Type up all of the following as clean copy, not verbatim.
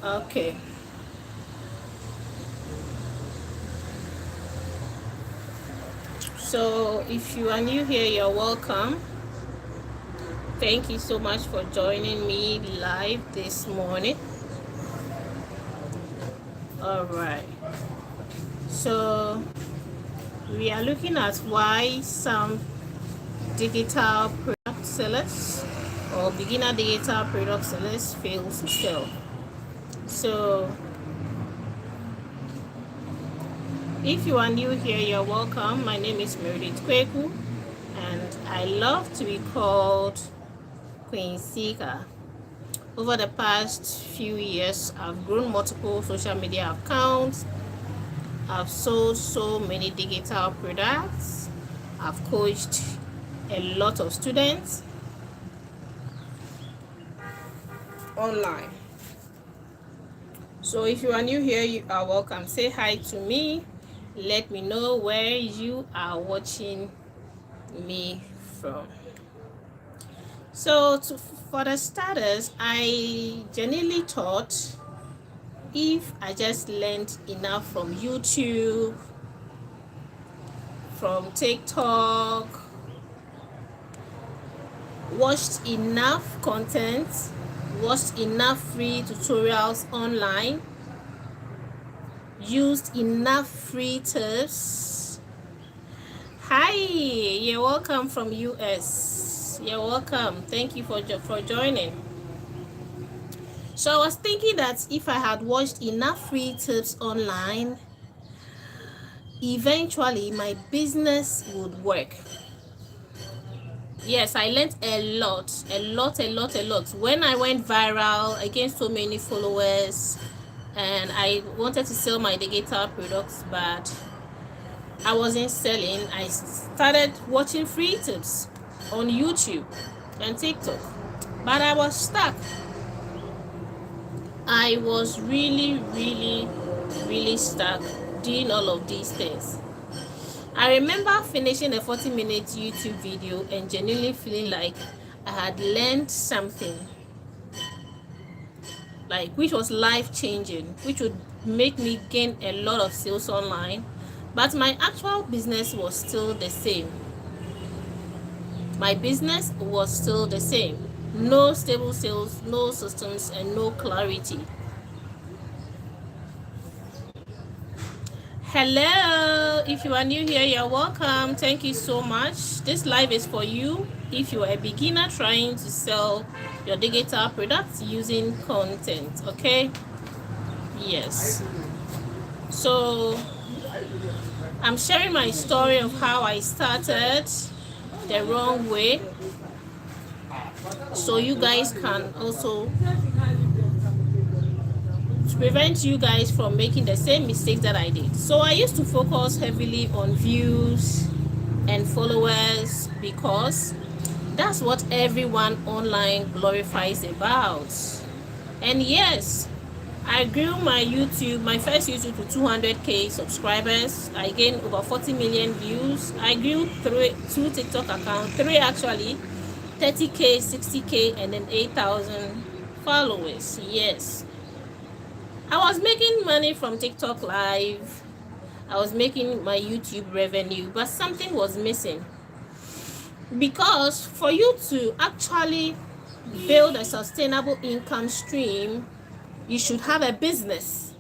Okay. So if you are new here, you're welcome. Thank you so much for joining me live this morning. All right. So we are looking at why some digital product sellers or beginner digital product sellers fail to sell. So if you are new here, you're welcome. My name is Meredith Kweku, and I love to be called Queen Seeker. Over the past few years, I've grown multiple social media accounts. I've sold so many digital products. I've coached a lot of students online. So if you are new here, you are welcome. Say hi to me. Let me know where you are watching me from. So for the starters, I genuinely thought if I just learned enough from YouTube, from TikTok, watched enough content, watched enough free tutorials online, used enough free tips. Hi, you're welcome from US. You're welcome. Thank you for joining. So I was thinking that if I had watched enough free tips online, eventually my business would work. Yes, I learned a lot. When I went viral, I gained so many followers, and I wanted to sell my digital products, but I wasn't selling. I started watching free tips on YouTube and TikTok, but I was stuck. I was really stuck doing all of these things. I remember finishing a 40-minute YouTube video and genuinely feeling like I had learned something, like which was life-changing, which would make me gain a lot of sales online, but my actual business was still the same. My business was still the same. No stable sales, no systems, and no clarity. Hello, if you are new here, you're welcome. Thank you so much. This live is for you if you are a beginner trying to sell your digital products using content. Okay, yes. So I'm sharing my story of how I started the wrong way, so you guys can also, to prevent you guys from making the same mistakes that I did. So I used to focus heavily on views and followers because that's what everyone online glorifies about. And yes, I grew my first YouTube to 200k subscribers. I gained over 40 million views. I grew two TikTok accounts, three actually, 30k, 60k, and then 8,000 followers. Yes, I was making money from TikTok live. I was making my YouTube revenue, but something was missing. Because for you to actually build a sustainable income stream, you should have a business.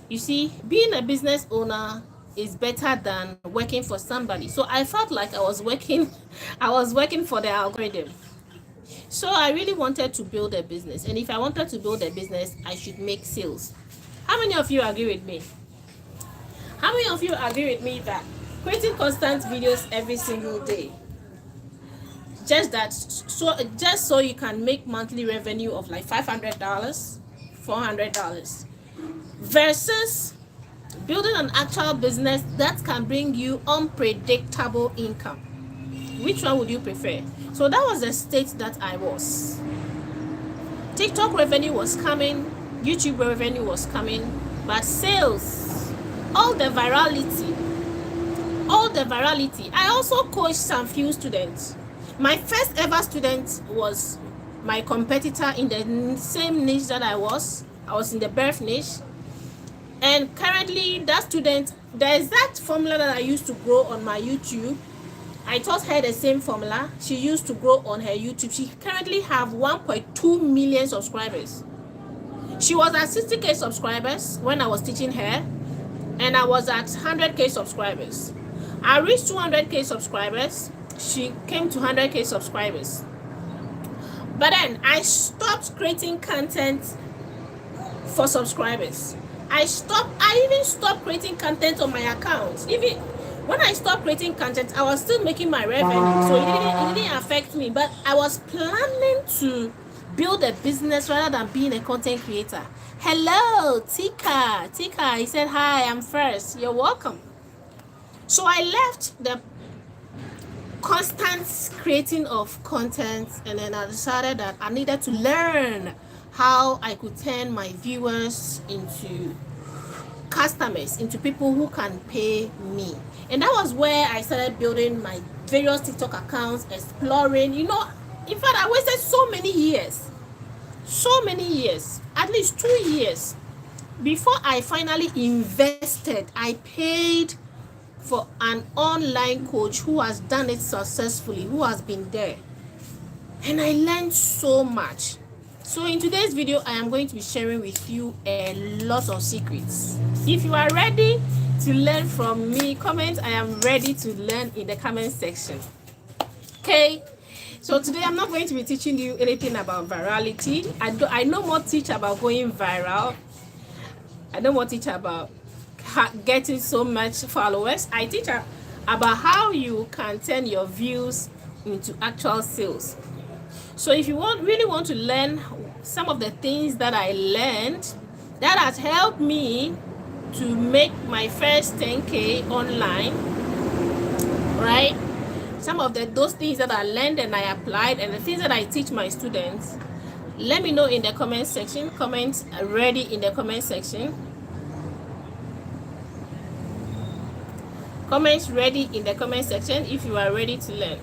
You see, being a business owner is better than working for somebody. So I felt like I was working for the algorithm. So I really wanted to build a business. And if I wanted to build a business, I should make sales. How many of you agree with me? How many of you agree with me that creating constant videos every single day, just so you can make monthly revenue of like $500, $400, versus building an actual business that can bring you unpredictable income? Which one would you prefer? So that was the state that I was. TikTok revenue was coming, YouTube revenue was coming, but sales, all the virality. I also coached some few students. My first ever student was my competitor in the same niche that I was. I was in the birth niche. And currently, that student, the exact formula that I used to grow on my YouTube, I taught her the same formula she used to grow on her YouTube. She currently have 1.2 million subscribers. She was at 60K subscribers when I was teaching her, and I was at 100K subscribers. I reached 200K subscribers. She came to 100K subscribers. But then I stopped creating content for subscribers. I even stopped creating content on my account. Even when I stopped creating content, I was still making my revenue, so it didn't affect me. But I was planning to build a business rather than being a content creator. Hello, Tika. Tika, he said, hi, I'm first. You're welcome. So I left the constant creating of content, and then I decided that I needed to learn how I could turn my viewers into customers, into people who can pay me. And that was where I started building my various TikTok accounts, exploring, in fact, I wasted so many years, at least 2 years before I finally invested. I paid for an online coach who has done it successfully, who has been there, and I learned so much. So in today's video, I am going to be sharing with you a lot of secrets. If you are ready to learn from me, comment I am ready to learn in the comment section. Okay, so today I'm not going to be teaching you anything about virality. I no more teach about going viral. I no more teach about getting so much followers. I teach about how you can turn your views into actual sales. So if you really want to learn some of the things that I learned that has helped me to make my first 10K online, right? Some of those things that I learned and I applied, and the things that I teach my students, let me know in the comment section. Comments ready in the comment section. Comments ready in the comment section if you are ready to learn.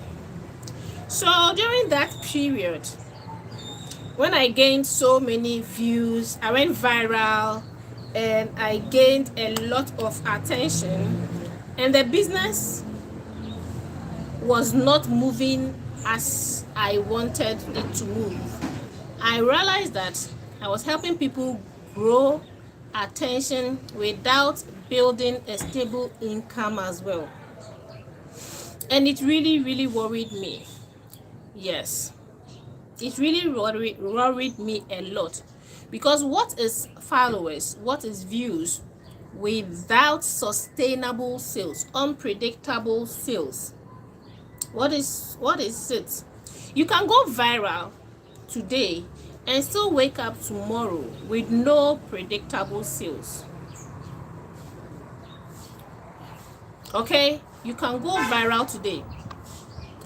So during that period, when I gained so many views, I went viral and I gained a lot of attention, and the business was not moving as I wanted it to move. I realized that I was helping people grow attention without building a stable income as well. And it really, really worried me. Yes, it really worried me a lot, because what is followers, what is views without sustainable sales, unpredictable sales? What is it? You can go viral today and still wake up tomorrow with no predictable sales. Okay, you can go viral today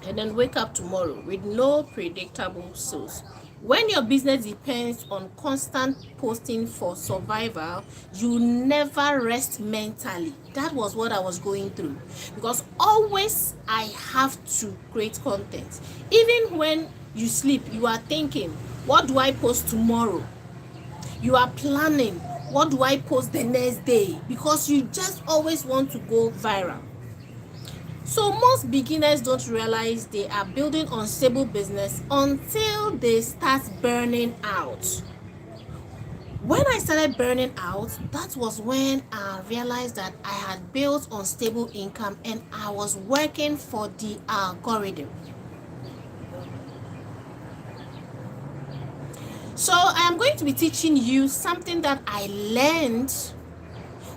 and then wake up tomorrow with no predictable sales. When your business depends on constant posting for survival, you never rest mentally. That was what I was going through, because always I have to create content. Even when you sleep, you are thinking, what do I post tomorrow? You are planning, what do I post the next day? Because you just always want to go viral. So most beginners don't realize they are building unstable business until they start burning out. When I started burning out, that was when I realized that I had built unstable income and I was working for the algorithm. So I am going to be teaching you something that I learned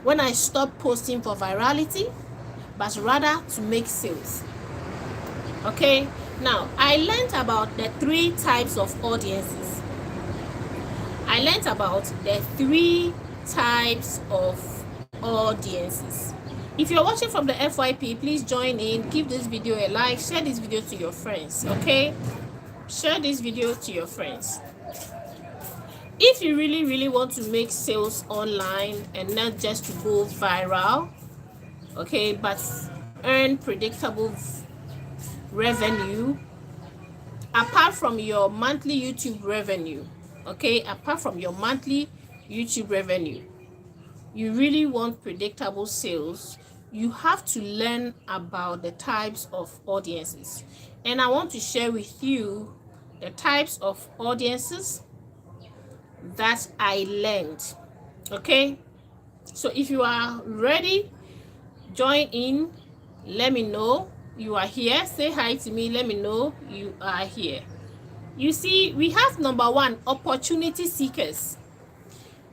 when I stopped posting for virality, but rather to make sales. Okay, now I learned about the 3 types of audiences. I learned about the 3 types of audiences. If you're watching from the FYP, please join in, give this video a like, share this video to your friends. Okay, share this video to your friends. If you really want to make sales online and not just to go viral, okay, but earn predictable revenue apart from your monthly YouTube revenue, okay, apart from your monthly YouTube revenue, you really want predictable sales, you have to learn about the types of audiences. And I want to share with you the types of audiences that I learned. Okay? So if you are ready, join in. Let me know you are here. Say hi to me. Let me know you are here. You see, we have number one, opportunity seekers.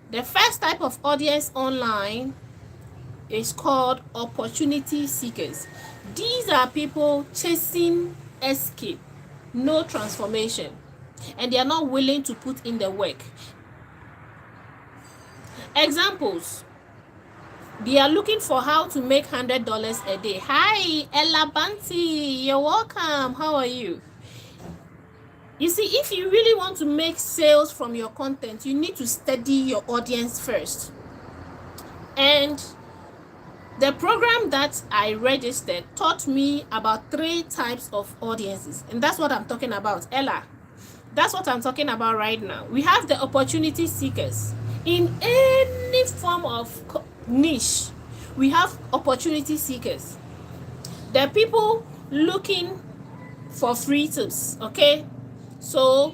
The first type of audience online is called opportunity seekers. These are people chasing escape, no transformation, and they are not willing to put in the work. Examples: they are looking for how to make $100 a day. Hi, Ella Banti, you're welcome. How are you? You see, if you really want to make sales from your content, you need to study your audience first. And the program that I registered taught me about 3 types of audiences. And that's what I'm talking about, Ella. That's what I'm talking about right now. We have the opportunity seekers. In any form of niche, we have opportunity seekers. The people looking for free tips, okay? So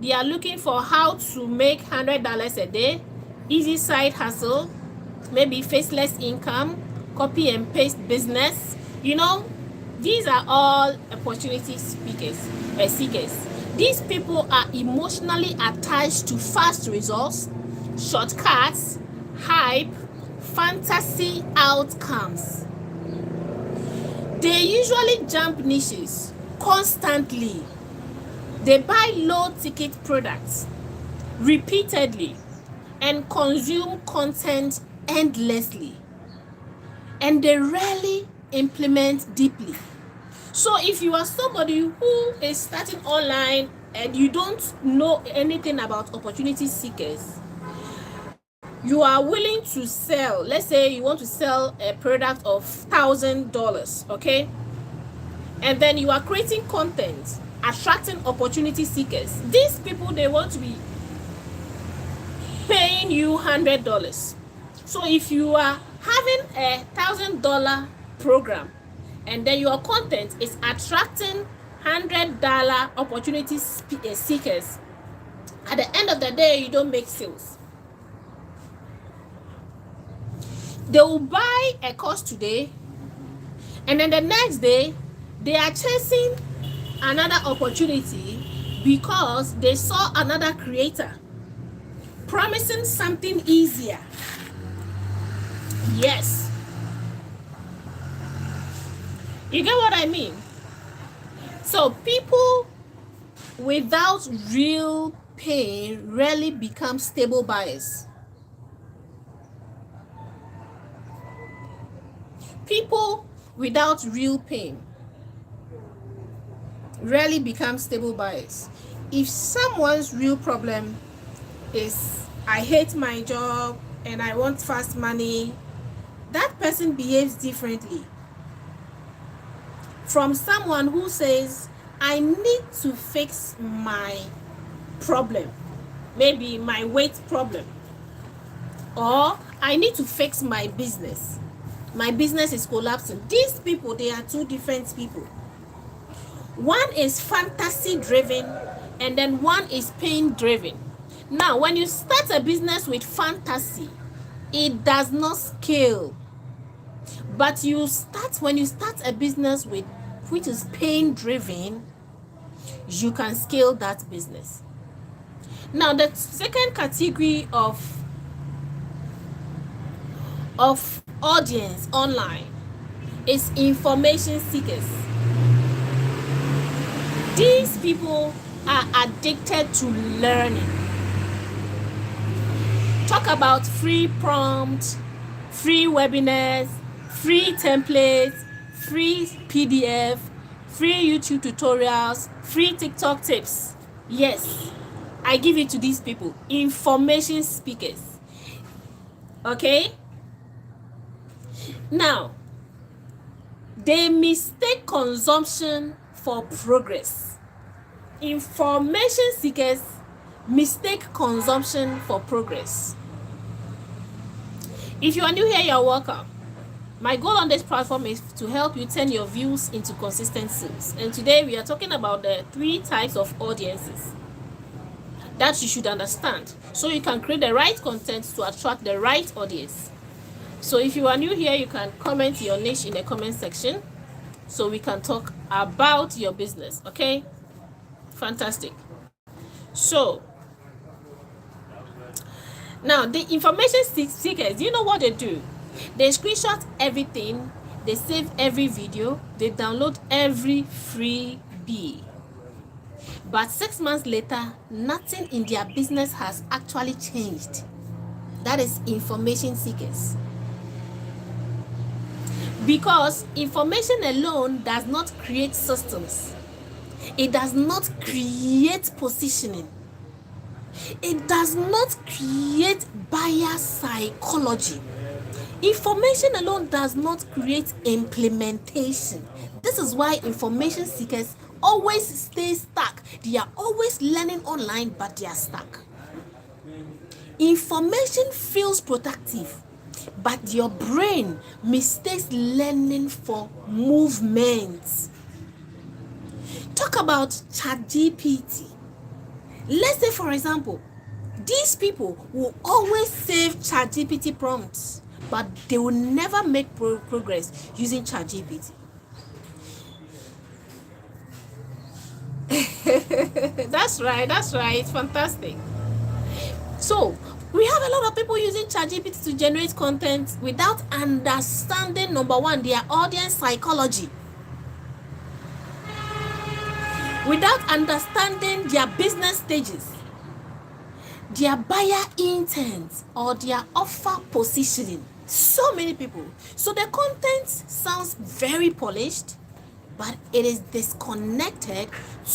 they are looking for how to make $100 a day, easy side hustle, maybe faceless income, copy and paste business. You know, these are all opportunity seekers. These people are emotionally attached to fast results, shortcuts, hype, fantasy outcomes. They usually jump niches constantly. They buy low-ticket products repeatedly and consume content endlessly. And they rarely implement deeply. So if you are somebody who is starting online and you don't know anything about opportunity seekers, you are willing to sell, let's say you want to sell a product of $1,000, okay? And then you are creating content, attracting opportunity seekers. These people, they want to be paying you $100. So if you are having a $1,000 program and then your content is attracting $100 opportunity seekers, at the end of the day, you don't make sales. They will buy a course today, and then the next day, they are chasing another opportunity because they saw another creator promising something easier. Yes. You get what I mean? So people without real pain rarely become stable buyers. People without real pain rarely become stable buyers. If someone's real problem is, I hate my job and I want fast money, that person behaves differently from someone who says, I need to fix my problem, maybe my weight problem, or I need to fix my business. My business is collapsing. These people, they are two different people. One is fantasy driven and then one is pain driven. Now, when you start a business with fantasy, it does not scale. But when you start a business which is pain driven, you can scale that business. Now, the second category of audience online is information seekers. These people are addicted to learning. Talk about free prompts, free webinars, free templates, free PDF, free YouTube tutorials, free TikTok tips. Yes, I give it to these people, information speakers. Okay? Now, they mistake consumption for progress. Information seekers mistake consumption for progress. If you are new here, you're welcome. My goal on this platform is to help you turn your views into consistent sales. And today we are talking about the 3 types of audiences that you should understand so you can create the right content to attract the right audience. So if you are new here, you can comment your niche in the comment section so we can talk about your business. Okay, fantastic. So now the information seekers, do you know what they do? They screenshot everything, they save every video, they download every freebie, but 6 months later nothing in their business has actually changed. That is information seekers. Because information alone does not create systems. It does not create positioning. It does not create buyer psychology. Information alone does not create implementation. This is why information seekers always stay stuck. They are always learning online, but they are stuck. Information feels productive, but your brain mistakes learning for movement. Talk about ChatGPT. Let's say, for example, these people will always save ChatGPT prompts, but they will never make progress using ChatGPT. That's right, fantastic. So we have a lot of people using ChatGPT to generate content without understanding, number one, their audience psychology, without understanding their business stages, their buyer intent, or their offer positioning. So many people. So the content sounds very polished, but it is disconnected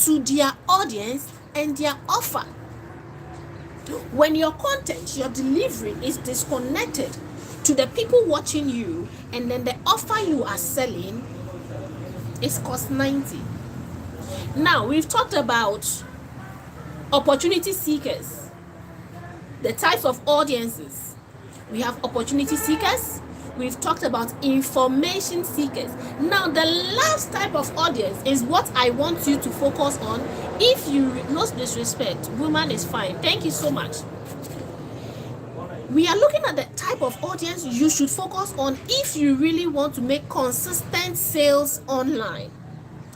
to their audience and their offer. When your content, your delivery is disconnected to the people watching you, and then the offer you are selling is cost 90. Now, we've talked about opportunity seekers, the types of audiences. We have opportunity seekers. We've talked about information seekers. Now, the last type of audience is what I want you to focus on. If you, no disrespect, woman is fine. Thank you so much. We are looking at the type of audience you should focus on if you really want to make consistent sales online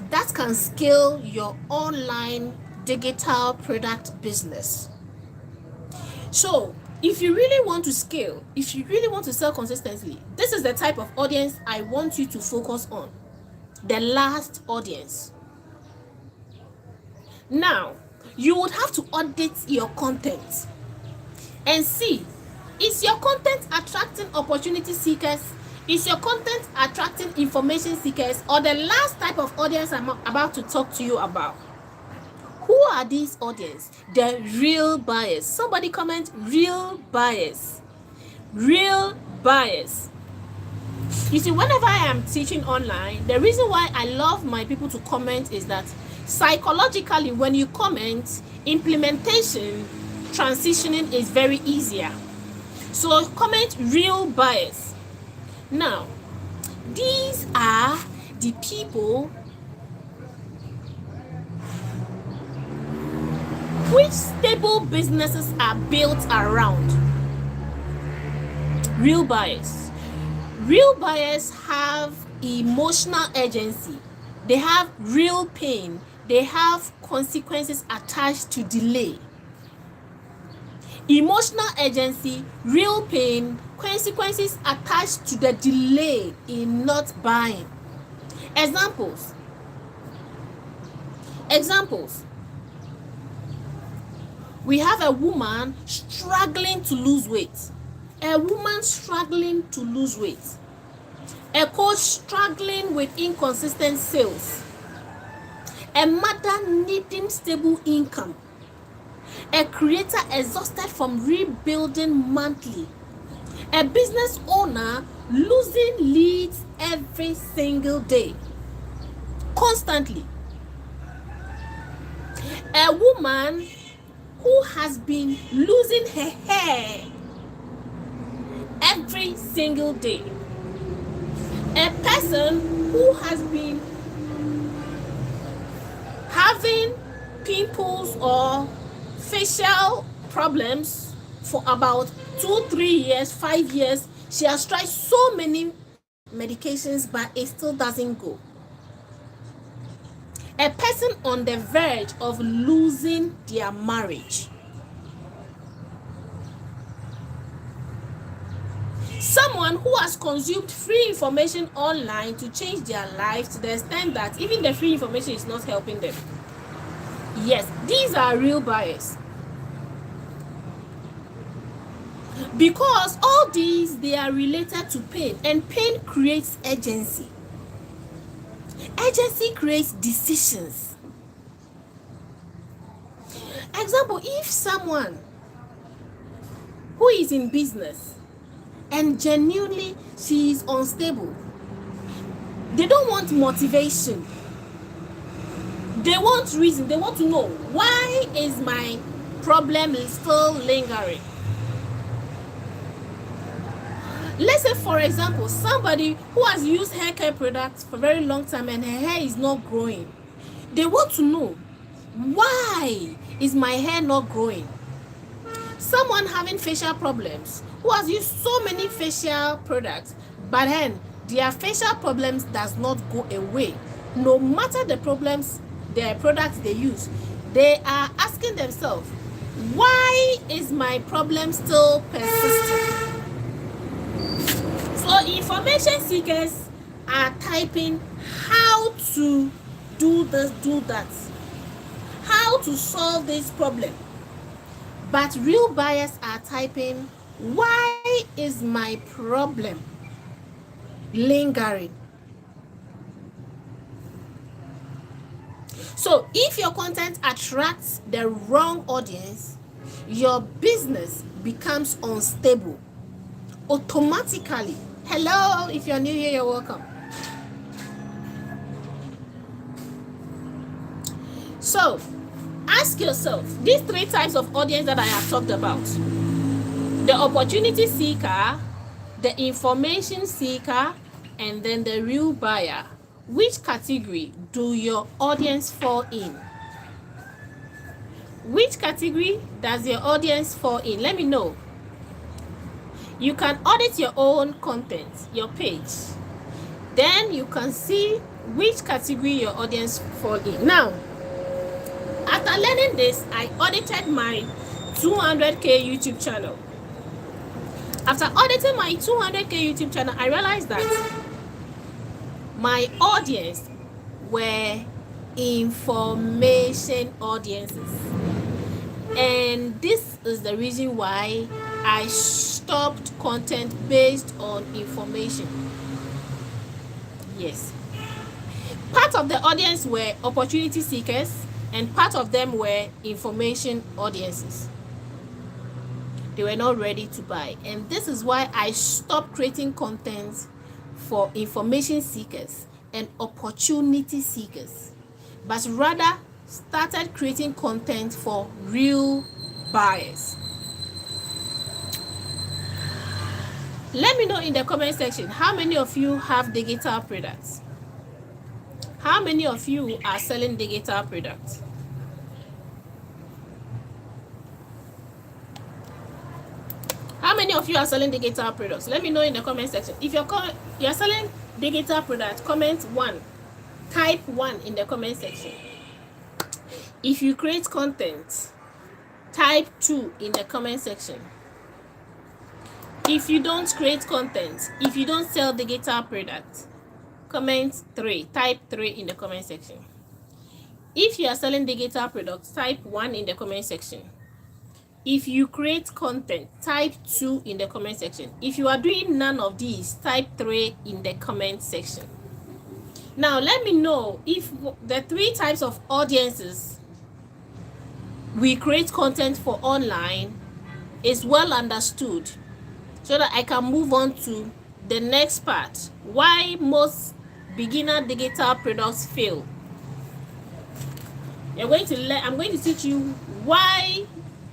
that can scale your online digital product business. So if you really want to scale, if you really want to sell consistently, this is the type of audience I want you to focus on. The last audience. Now, you would have to audit your content and see, is your content attracting opportunity seekers? Is your content attracting information seekers? Or the last type of audience I'm about to talk to you about? Who are these audience? The real buyers. Somebody comment real buyers. Real buyers. You see, whenever I am teaching online, the reason why I love my people to comment is that psychologically, when you comment, implementation, transitioning is very easier. So comment real buyers. Now, these are the people which stable businesses are built around. Real buyers. Real buyers have emotional agency. They have real pain. They have consequences attached to delay. Emotional agency, real pain, consequences attached to the delay in not buying. Examples. We have a woman struggling to lose weight. A woman struggling to lose weight. A coach struggling with inconsistent sales. A mother needing stable income. A creator exhausted from rebuilding monthly. A business owner losing leads every single day, constantly. A woman who has been losing her hair every every single day. A person who has been having pimples or facial problems for about 2, 3 years, 5 years, she has tried so many medications, but it still doesn't go. A person on the verge of losing their marriage. Someone who has consumed free information online to change their life to the extent that even the free information is not helping them. Yes, these are real buyers. Because all these, they are related to pain, and pain creates urgency. Urgency creates decisions. Example, if someone who is in business and genuinely she is unstable, they don't want motivation. They want reason. They want to know, why is my problem still lingering? Let's say, for example, somebody who has used hair care products for a very long time and her hair is not growing. They want to know, why is my hair not growing? Someone having facial problems who has used so many facial products, but then their facial problems does not go away. No matter the problems, the products they use, they are asking themselves, why is my problem still persisting? So information seekers are typing how to do this, do that, how to solve this problem. But real buyers are typing, why is my problem lingering? So if your content attracts the wrong audience, your business becomes unstable automatically. Hello, if you're new here, you're welcome. So ask yourself these 3 types of audience that I have talked about: the opportunity seeker, the information seeker, and then the real buyer. Which category do your audience fall in? Which category does your audience fall in? Let me know. You can audit your own content, your page. Then you can see which category your audience fall in. Now, after learning this, I audited my 200k YouTube channel. After auditing my 200k YouTube channel, I realized that my audience were information audiences. And this is the reason why I stopped content based on information. Yes. Part of the audience were opportunity seekers, and part of them were information audiences. They were not ready to buy. And this is why I stopped creating content for information seekers and opportunity seekers, but rather started creating content for real buyers. Let me know in the comment section, how many of you have digital products? How many of you are selling digital products? How many of you are selling digital products? Let me know in the comment section. If you're selling digital products, comment 1. Type 1 in the comment section. If you create content, type 2 in the comment section. If you don't create content, if you don't sell digital products, comment 3. Type 3 in the comment section. If you are selling digital products, type 1 in the comment section. If you create content, type 2 in the comment section. If you are doing none of these, type 3 in the comment section. Now, let me know if the 3 types of audiences we create content for online is well understood, so that I can move on to the next part. Why most beginner digital products fail. I'm going to teach you why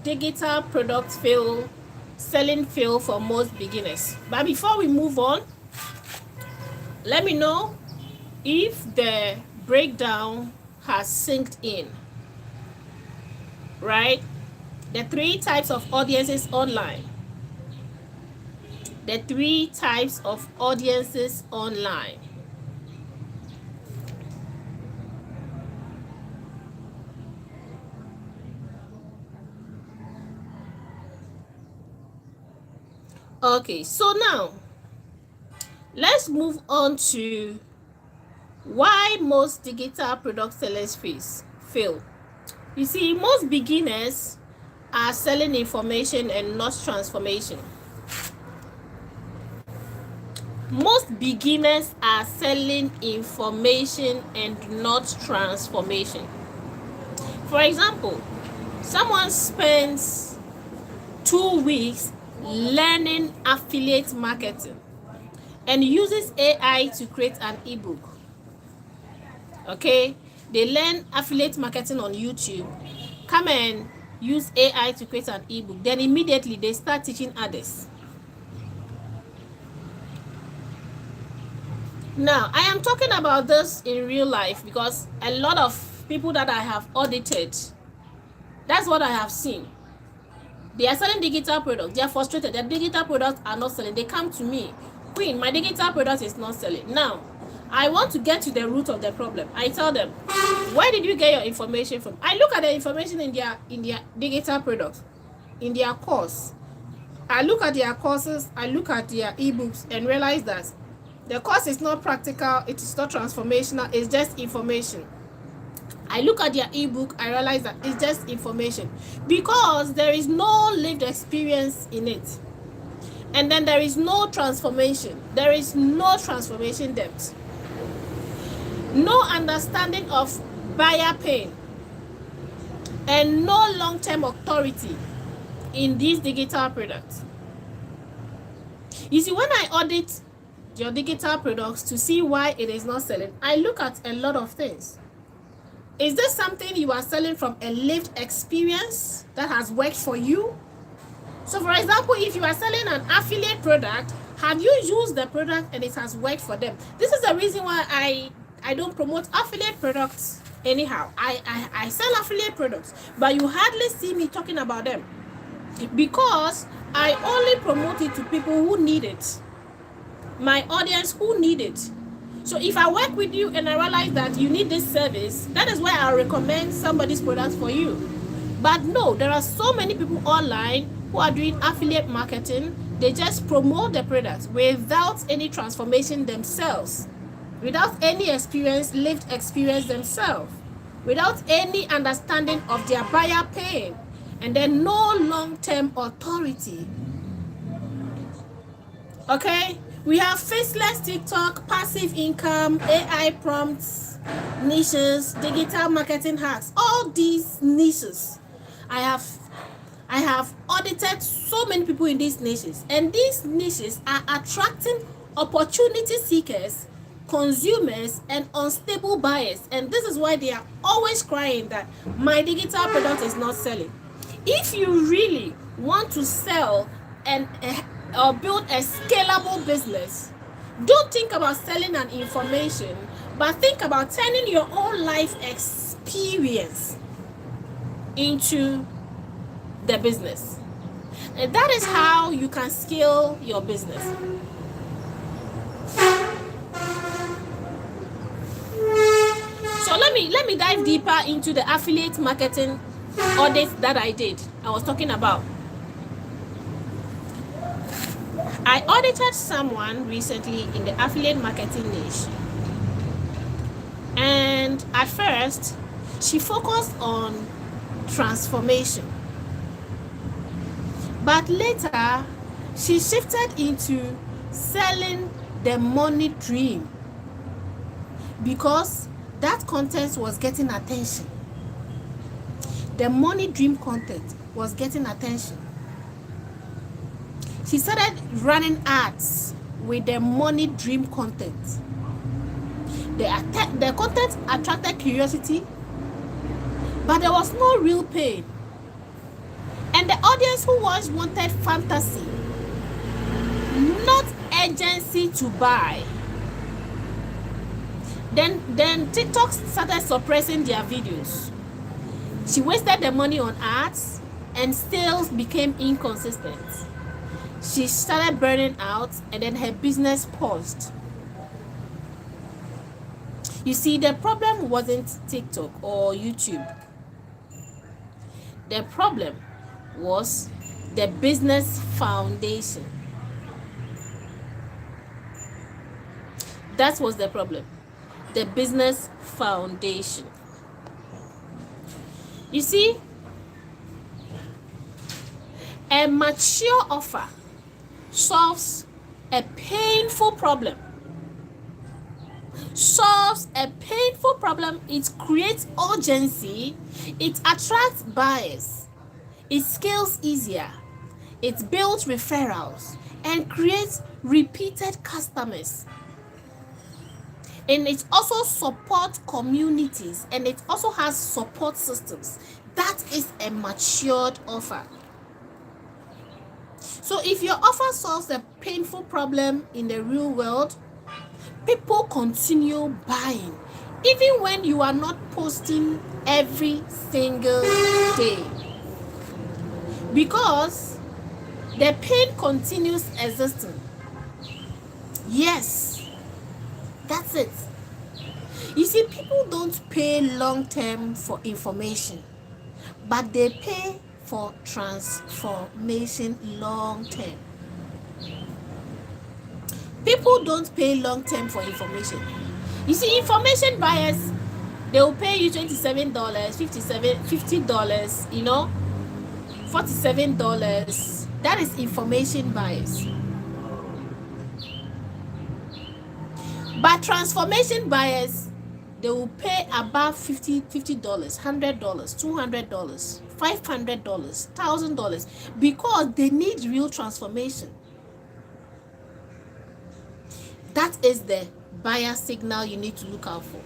digital products fail selling fail for most beginners. But before we move on, let me know if the breakdown has synced in, right? The 3 types of audiences online. The 3 types of audiences online. Okay, so now let's move on to why most digital product sellers fail. You see, most beginners are selling information and not transformation. Most beginners are selling information and not transformation. For example, someone spends 2 weeks learning affiliate marketing and uses AI to create an ebook. Okay, they learn affiliate marketing on YouTube, come and use AI to create an ebook, then immediately they start teaching others. Now, I am talking about this in real life because a lot of people that I have audited, that's what I have seen. They are selling digital products. They are frustrated. Their digital products are not selling. They come to me, Queen, my digital product is not selling. Now, I want to get to the root of the problem. I tell them, where did you get your information from? I look at the information in their digital products, in their course. I look at their courses, I look at their ebooks and realize that the course is not practical, it is not transformational, it's just information. I look at their ebook, I realize that it's just information because there is no lived experience in it. And then there is no transformation. There is no transformation depth. No understanding of buyer pain. And no long-term authority in these digital products. You see, when I audit your digital products to see why it is not selling, I look at a lot of things. Is this something you are selling from a lived experience that has worked for you? So for example, if you are selling an affiliate product, have you used the product and it has worked for them? This is the reason why I don't promote affiliate products anyhow. I sell affiliate products, but you hardly see me talking about them because I only promote it to people who need it. My audience who need it. So if I work with you and I realize that you need this service, that is where I'll recommend somebody's products for you. But no, there are so many people online who are doing affiliate marketing. They just promote the products without any transformation themselves, without any experience, lived experience themselves, without any understanding of their buyer pain, and then no long-term authority. Okay? We have faceless TikTok, passive income, AI prompts, niches, digital marketing hacks, all these niches. I have audited so many people in these niches, and these niches are attracting opportunity seekers, consumers, and unstable buyers. And this is why they are always crying that my digital product is not selling. If you really want to sell and or build a scalable business, don't think about selling an information, but think about turning your own life experience into the business. And that is how you can scale your business. So let me dive deeper into the affiliate marketing audit that I did. I was talking about. I audited someone recently in the affiliate marketing niche. And at first, she focused on transformation. But later, she shifted into selling the money dream because that content was getting attention. The money dream content was getting attention. She started running ads with the money dream content. The content attracted curiosity, but there was no real pain. And the audience who once wanted fantasy, not urgency to buy. Then TikTok started suppressing their videos. She wasted the money on ads and sales became inconsistent. She started burning out and then her business paused. You see, the problem wasn't TikTok or YouTube. The problem was the business foundation. That was the problem. The business foundation. You see, a mature offer solves a painful problem. It creates urgency, it attracts buyers, it scales easier, it builds referrals, and creates repeated customers. And it also supports communities, and it also has support systems. That is a matured offer. So if your offer solves a painful problem in the real world, people continue buying, even when you are not posting every single day, because the pain continues existing. Yes, that's it. You see, people don't pay long term for information, but they pay for transformation long term. People don't pay long term for information. You see, information buyers, they will pay you $27, $50, you know, $47. That is information buyers. But transformation buyers, they will pay above $50, $100, $200, $500, $1,000, because they need real transformation. That is the buyer signal you need to look out for.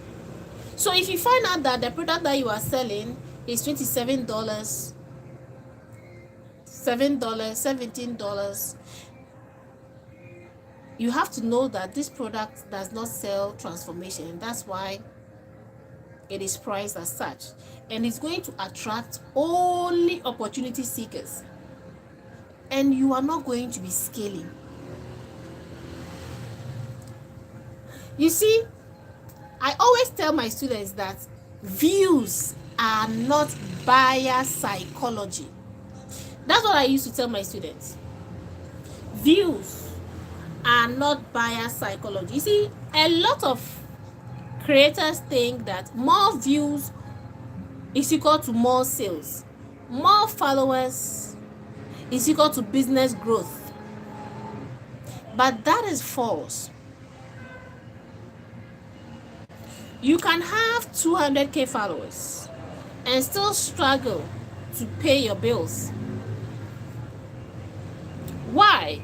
So if you find out that the product that you are selling is $27, $7, $17, you have to know that this product does not sell transformation, and that's why it is priced as such, and it's going to attract only opportunity seekers, and you are not going to be scaling. You see, I always tell my students that views are not buyer psychology. That's what I used to tell my students. Views are not buyer psychology. You see, a lot of creators think that more views is equal to more sales, more followers is equal to business growth, but that is false. You can have 200k followers and still struggle to pay your bills. Why?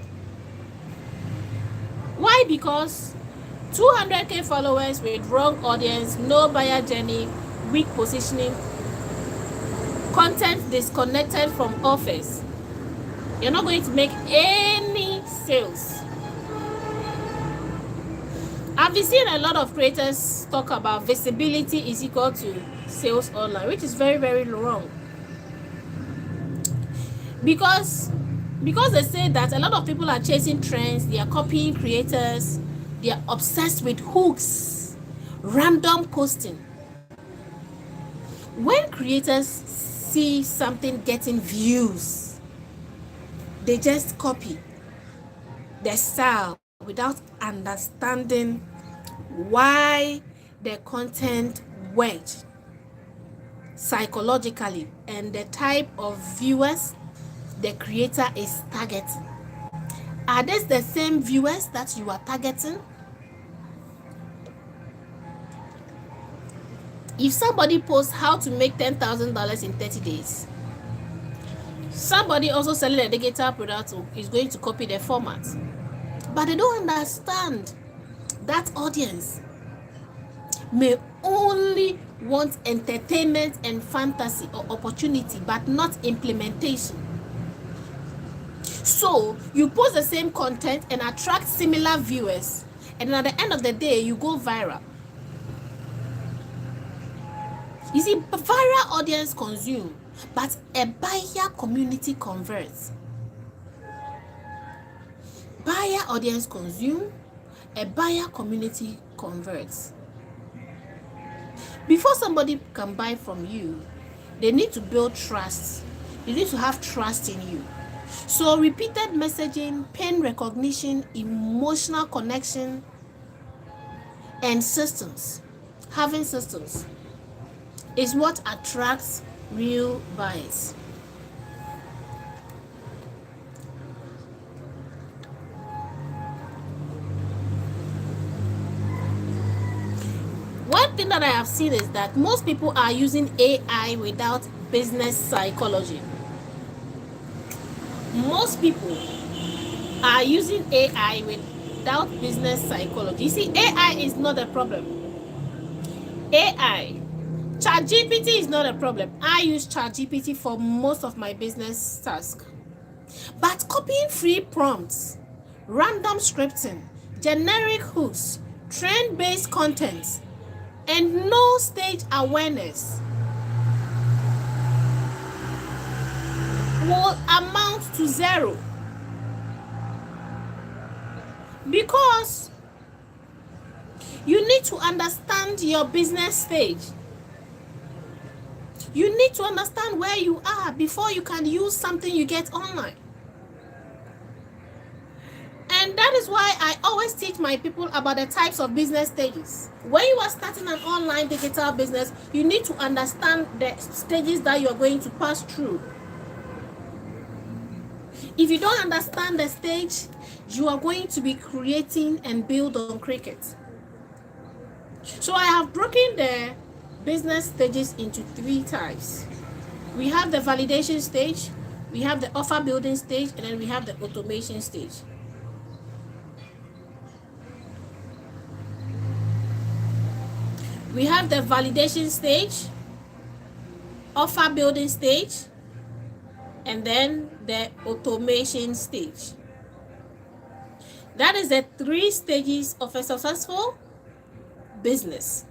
Why? Because 200k followers with wrong audience, no buyer journey, weak positioning, content disconnected from offers, you're not going to make any sales. I've been seeing a lot of creators talk about visibility is equal to sales online, which is very, very wrong. Because they say that a lot of people are chasing trends, they are copying creators, they are obsessed with hooks, random posting. When creators see something getting views, they just copy their style without understanding why the content worked psychologically and the type of viewers the creator is targeting. Are these the same viewers that you are targeting? If somebody posts how to make $10,000 in 30 days, somebody also selling a digital product is going to copy their format. But they don't understand that audience may only want entertainment and fantasy or opportunity, but not implementation. So you post the same content and attract similar viewers, and at the end of the day, you go viral. You see, viral audience consume, but a buyer community converts. Buyer audience consume, a buyer community converts. Before somebody can buy from you, they need to build trust. You need to have trust in you. So repeated messaging, pain recognition, emotional connection, and systems, having systems, is what attracts real buyers. One thing that I have seen is that most people are using AI without business psychology. Most people are using AI without business psychology. You see, AI is not a problem. AI, ChatGPT is not a problem. I use ChatGPT for most of my business tasks. But copying free prompts, random scripting, generic hooks, trend-based content, and no stage awareness will amount to zero, because you need to understand your business stage. You need to understand where you are before you can use something you get online. And that is why I always teach my people about the types of business stages. When you are starting an online digital business, you need to understand the stages that you are going to pass through. If you don't understand the stage, you are going to be creating and build on cricket. So I have broken the business stages into 3 types. We have the validation stage, we have the offer building stage, and then we have the automation stage. We have the validation stage, offer building stage, and then the automation stage. That is the 3 stages of a successful business.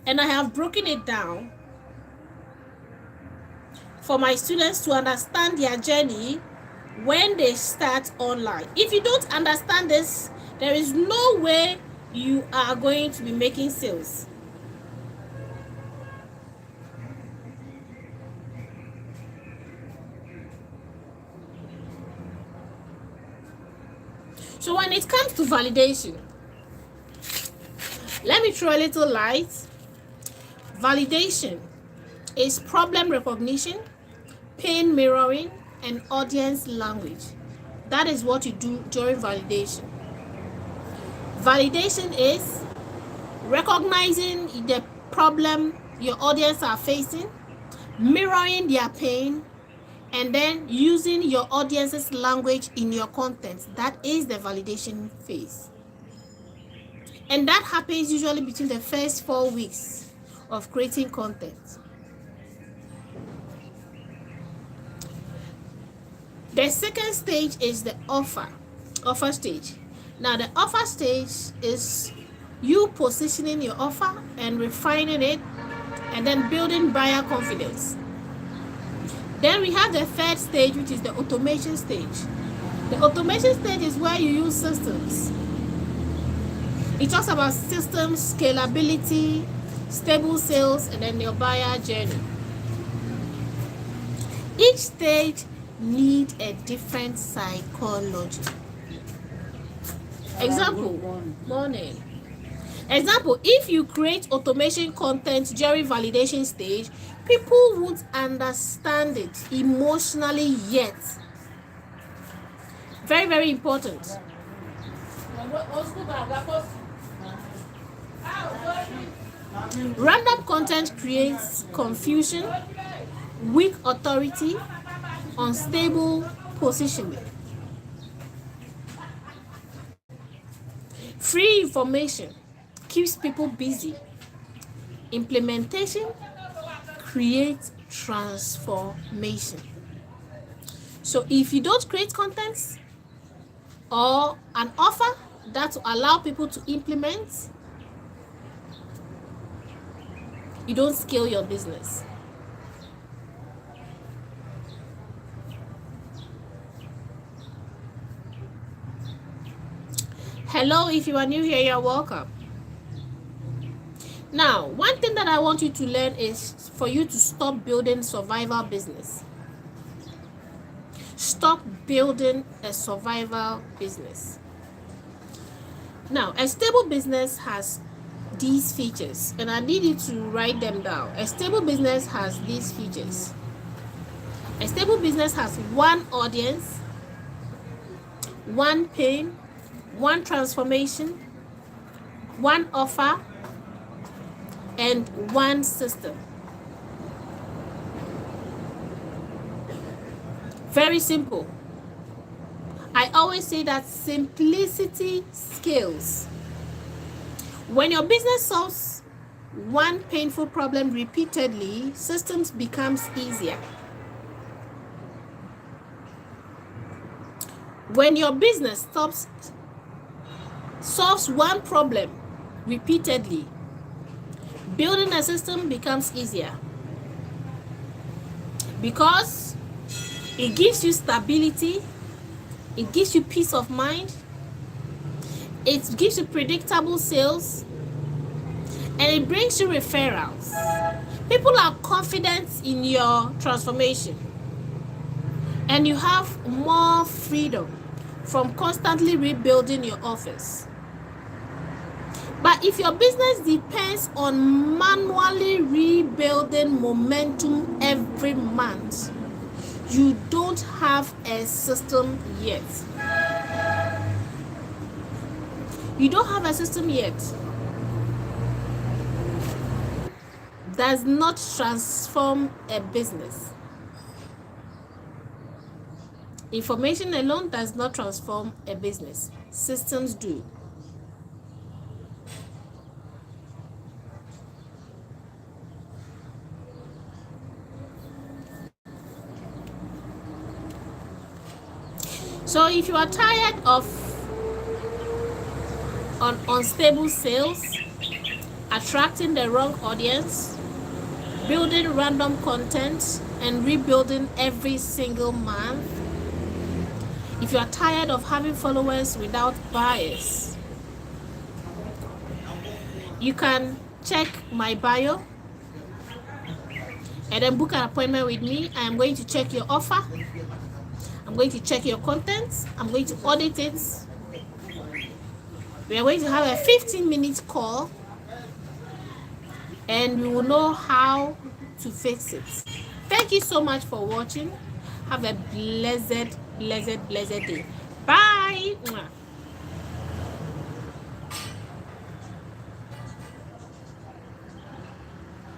And I have broken it down for my students to understand their journey when they start online. If you don't understand this, there is no way you are going to be making sales. So when it comes to validation, let me throw a little light. Validation is problem recognition, pain mirroring, and audience language. That is what you do during validation. Validation is recognizing the problem your audience are facing, mirroring their pain, and then using your audience's language in your content. That is the validation phase. And that happens usually between the first 4 weeks of creating content. The second stage is the offer stage. Now the offer stage is you positioning your offer and refining it, and then building buyer confidence. Then we have the third stage, which is the automation stage. The automation stage is where you use systems. It talks about systems, scalability, stable sales, and then your buyer journey. Each stage needs a different psychology. Example, morning. Example, if you create automation content during validation stage, people won't understand it emotionally yet. Very, very important. Random content creates confusion, weak authority, unstable positioning. Free information keeps people busy. Implementation creates transformation. So if you don't create contents or an offer that will allow people to implement, you don't scale your business. Hello, if you are new here, you're welcome. Now, one thing that I want you to learn is for you to stop building survival business. Stop building a survival business. Now, a stable business has these features, and I need you to write them down. A stable business has these features. A stable business has one audience, one pain, one transformation, one offer, and one system. Very simple. I always say that simplicity scales. When your business solves one painful problem repeatedly, systems becomes easier. When your business solves one problem repeatedly, building a system becomes easier, because it gives you stability, it gives you peace of mind, it gives you predictable sales, and it brings you referrals. People are confident in your transformation, and you have more freedom from constantly rebuilding your office. But if your business depends on manually rebuilding momentum every month, you don't have a system yet. You don't have a system yet. Does not transform a business. Information alone does not transform a business. Systems do. So if you are tired of unstable sales, attracting the wrong audience, building random content, and rebuilding every single month, if you are tired of having followers without buyers, you can check my bio and then book an appointment with me. I am going to check your offer. I'm going to check your contents. I'm going to audit it. We are going to have a 15-minute call, and we will know how to fix it. Thank you so much for watching. Have a blessed day. Bye.